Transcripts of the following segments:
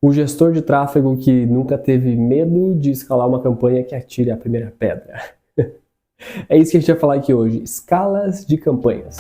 O gestor de tráfego que nunca teve medo de escalar uma campanha que atire a primeira pedra. É isso que a gente vai falar aqui hoje, escalas de campanhas.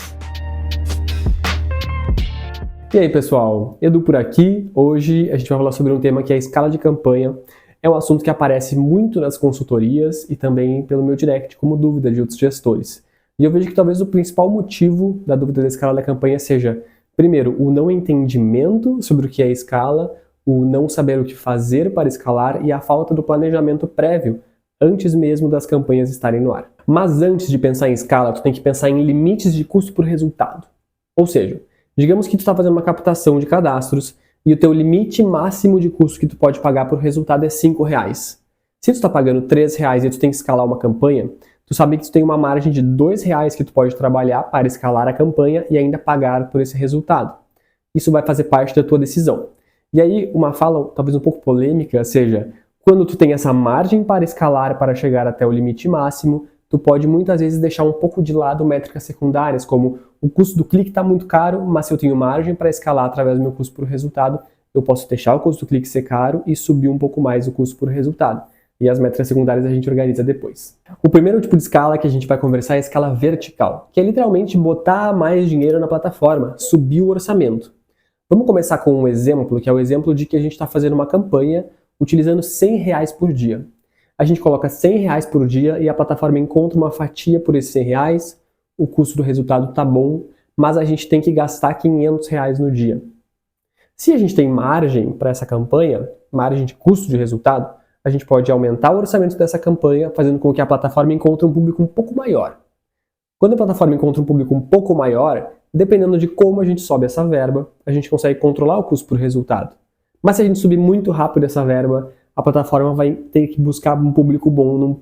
E aí pessoal, Edu por aqui. Hoje a gente vai falar sobre um tema que é a escala de campanha. É um assunto que aparece muito nas consultorias e também pelo meu direct como dúvida de outros gestores. E eu vejo que talvez o principal motivo da dúvida da escala da campanha seja, primeiro, o não entendimento sobre o que é escala, o não saber o que fazer para escalar e a falta do planejamento prévio antes mesmo das campanhas estarem no ar. Mas antes de pensar em escala, tu tem que pensar em limites de custo por resultado. Ou seja, digamos que tu está fazendo uma captação de cadastros e o teu limite máximo de custo que tu pode pagar por resultado é R$5. Se tu está pagando R$3 e tu tem que escalar uma campanha, tu sabe que tu tem uma margem de R$2 que tu pode trabalhar para escalar a campanha e ainda pagar por esse resultado. Isso vai fazer parte da tua decisão. E aí, uma fala talvez um pouco polêmica seja, quando tu tem essa margem para escalar para chegar até o limite máximo, tu pode muitas vezes deixar um pouco de lado métricas secundárias, como o custo do clique está muito caro, mas se eu tenho margem para escalar através do meu custo por resultado, eu posso deixar o custo do clique ser caro e subir um pouco mais o custo por resultado. E as métricas secundárias a gente organiza depois. O primeiro tipo de escala que a gente vai conversar é a escala vertical, que é literalmente botar mais dinheiro na plataforma, subir o orçamento. Vamos começar com um exemplo, que é o exemplo de que a gente está fazendo uma campanha utilizando R$100 por dia. A gente coloca R$100 por dia e a plataforma encontra uma fatia por esses R$100, o custo do resultado está bom, mas a gente tem que gastar R$500 no dia. Se a gente tem margem para essa campanha, margem de custo de resultado, a gente pode aumentar o orçamento dessa campanha, fazendo com que a plataforma encontre um público um pouco maior. Quando a plataforma encontra um público um pouco maior, dependendo de como a gente sobe essa verba, a gente consegue controlar o custo por resultado. Mas se a gente subir muito rápido essa verba, a plataforma vai ter que buscar um público bom,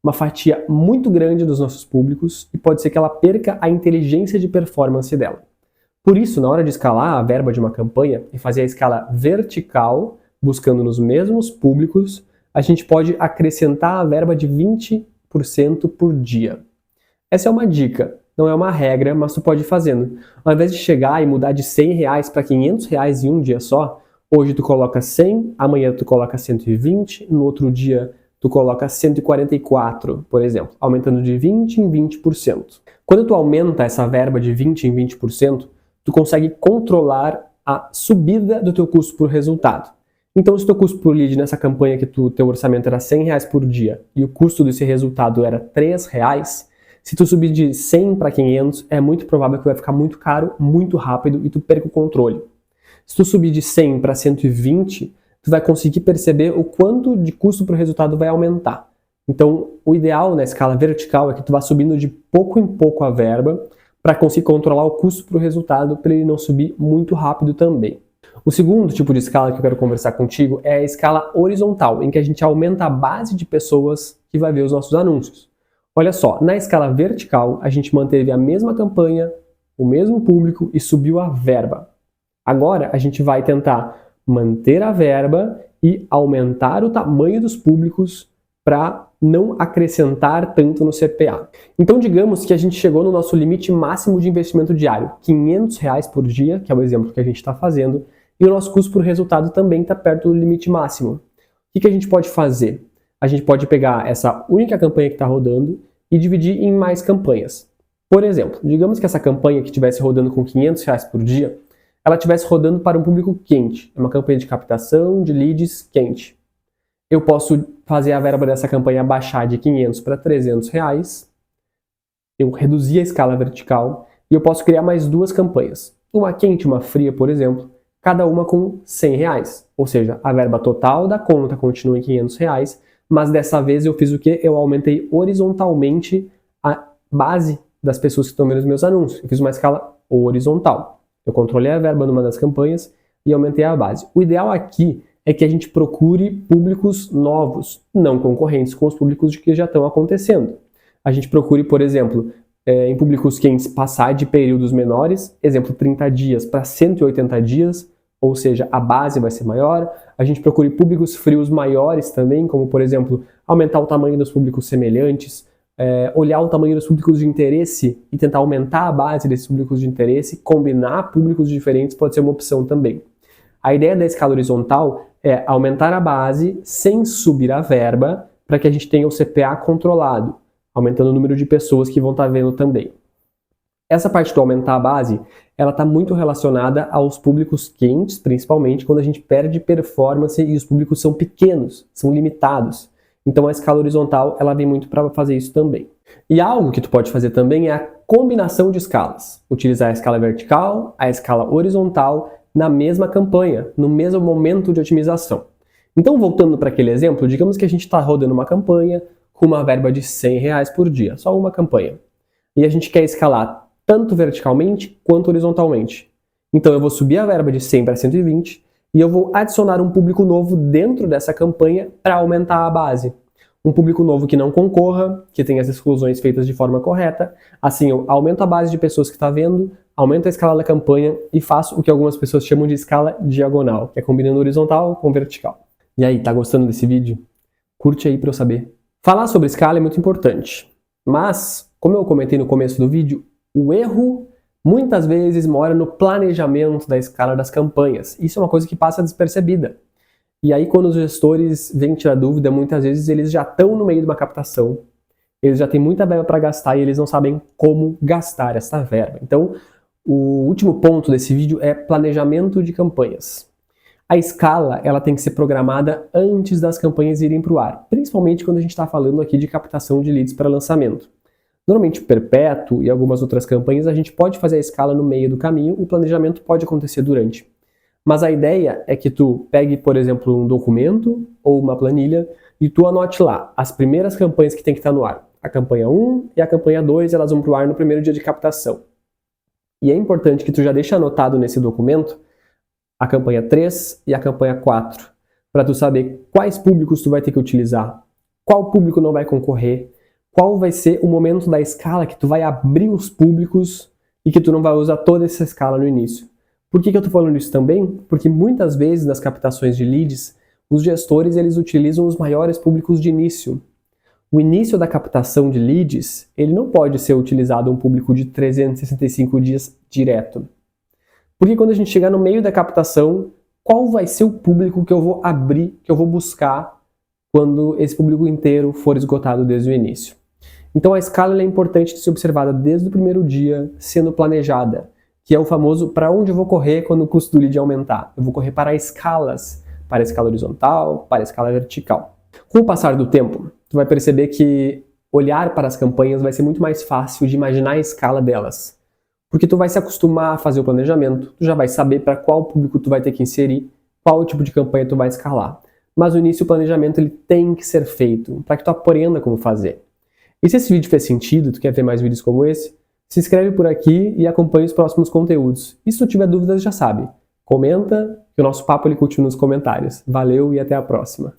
uma fatia muito grande dos nossos públicos, e pode ser que ela perca a inteligência de performance dela. Por isso, na hora de escalar a verba de uma campanha e fazer a escala vertical, buscando nos mesmos públicos, a gente pode acrescentar a verba de 20% por dia. Essa é uma dica, não é uma regra, mas tu pode ir fazendo. Ao invés de chegar e mudar de R$100 para R$500 em um dia só, hoje tu coloca 100, amanhã tu coloca 120, no outro dia tu coloca 144, por exemplo, aumentando de 20% em 20%. Quando tu aumenta essa verba de 20% em 20%, tu consegue controlar a subida do teu custo por resultado. Então, se o teu custo por lead nessa campanha que teu orçamento era R$100 por dia e o custo desse resultado era R$3, se tu subir de 100 para 500, é muito provável que vai ficar muito caro, muito rápido e tu perca o controle. Se tu subir de 100 para 120, tu vai conseguir perceber o quanto de custo para o resultado vai aumentar. Então, o ideal na escala vertical é que tu vá subindo de pouco em pouco a verba para conseguir controlar o custo para o resultado, para ele não subir muito rápido também. O segundo tipo de escala que eu quero conversar contigo é a escala horizontal, em que a gente aumenta a base de pessoas que vai ver os nossos anúncios. Olha só, na escala vertical, a gente manteve a mesma campanha, o mesmo público e subiu a verba. Agora, a gente vai tentar manter a verba e aumentar o tamanho dos públicos para não acrescentar tanto no CPA. Então, digamos que a gente chegou no nosso limite máximo de investimento diário, R$500 por dia, que é o exemplo que a gente está fazendo, e o nosso custo por resultado também está perto do limite máximo. O que a gente pode fazer? A gente pode pegar essa única campanha que está rodando e dividir em mais campanhas. Por exemplo, digamos que essa campanha que estivesse rodando com R$500 por dia, ela estivesse rodando para um público quente. É uma campanha de captação de leads quente. Eu posso fazer a verba dessa campanha baixar de 500 para R$300. Eu reduzir a escala vertical e eu posso criar mais duas campanhas. Uma quente e uma fria, por exemplo, cada uma com R$100. Ou seja, a verba total da conta continua em R$500, mas dessa vez eu fiz o quê? Eu aumentei horizontalmente a base das pessoas que estão vendo os meus anúncios. Eu fiz uma escala horizontal. Eu controlei a verba numa das campanhas e aumentei a base. O ideal aqui é que a gente procure públicos novos, não concorrentes com os públicos que já estão acontecendo. A gente procure, por exemplo, em públicos quentes passar de períodos menores, exemplo 30 dias para 180 dias, ou seja, a base vai ser maior. A gente procure públicos frios maiores também, como por exemplo, aumentar o tamanho dos públicos semelhantes, olhar o tamanho dos públicos de interesse e tentar aumentar a base desses públicos de interesse, combinar públicos diferentes pode ser uma opção também. A ideia da escala horizontal é aumentar a base sem subir a verba para que a gente tenha o CPA controlado, aumentando o número de pessoas que vão estar vendo também. Essa parte do aumentar a base, ela está muito relacionada aos públicos quentes, principalmente quando a gente perde performance e os públicos são pequenos, são limitados. Então a escala horizontal, ela vem muito para fazer isso também. E algo que tu pode fazer também é a combinação de escalas. Utilizar a escala vertical, a escala horizontal na mesma campanha, no mesmo momento de otimização. Então, voltando para aquele exemplo, digamos que a gente está rodando uma campanha com uma verba de R$100 por dia, só uma campanha. E a gente quer escalar tanto verticalmente quanto horizontalmente. Então eu vou subir a verba de 100 para 120 e eu vou adicionar um público novo dentro dessa campanha para aumentar a base. Um público novo que não concorra, que tenha as exclusões feitas de forma correta. Assim eu aumento a base de pessoas que está vendo, aumento a escala da campanha e faço o que algumas pessoas chamam de escala diagonal, que é combinando horizontal com vertical. E aí, tá gostando desse vídeo? Curte aí para eu saber. Falar sobre escala é muito importante, mas, como eu comentei no começo do vídeo, o erro muitas vezes mora no planejamento da escala das campanhas. Isso é uma coisa que passa despercebida. E aí quando os gestores vêm tirar dúvida, muitas vezes eles já estão no meio de uma captação, eles já têm muita verba para gastar e eles não sabem como gastar essa verba. Então, o último ponto desse vídeo é planejamento de campanhas. A escala ela tem que ser programada antes das campanhas irem para o ar, principalmente quando a gente está falando aqui de captação de leads para lançamento. Normalmente Perpétuo e algumas outras campanhas a gente pode fazer a escala no meio do caminho, o planejamento pode acontecer durante. Mas a ideia é que tu pegue, por exemplo, um documento ou uma planilha e tu anote lá as primeiras campanhas que tem que estar no ar. A campanha 1 e a campanha 2 elas vão para o ar no primeiro dia de captação. E é importante que tu já deixe anotado nesse documento a campanha 3 e a campanha 4, para tu saber quais públicos tu vai ter que utilizar, qual público não vai concorrer, qual vai ser o momento da escala que tu vai abrir os públicos e que tu não vai usar toda essa escala no início. Por que eu estou falando isso também? Porque muitas vezes nas captações de leads, os gestores eles utilizam os maiores públicos de início. O início da captação de leads, ele não pode ser utilizado um público de 365 dias direto. Porque quando a gente chegar no meio da captação, qual vai ser o público que eu vou abrir, que eu vou buscar quando esse público inteiro for esgotado desde o início? Então a escala é importante de ser observada desde o primeiro dia, sendo planejada, que é o famoso para onde eu vou correr quando o custo do lead aumentar. Eu vou correr para escalas, para a escala horizontal, para a escala vertical. Com o passar do tempo, tu vai perceber que olhar para as campanhas vai ser muito mais fácil de imaginar a escala delas. Porque tu vai se acostumar a fazer o planejamento, tu já vai saber para qual público tu vai ter que inserir, qual tipo de campanha tu vai escalar. Mas no início o planejamento ele tem que ser feito, para que tu aprenda como fazer. E se esse vídeo fez sentido, tu quer ver mais vídeos como esse, se inscreve por aqui e acompanhe os próximos conteúdos. E se tu tiver dúvidas, já sabe, comenta, que o nosso papo ele continua nos comentários. Valeu e até a próxima!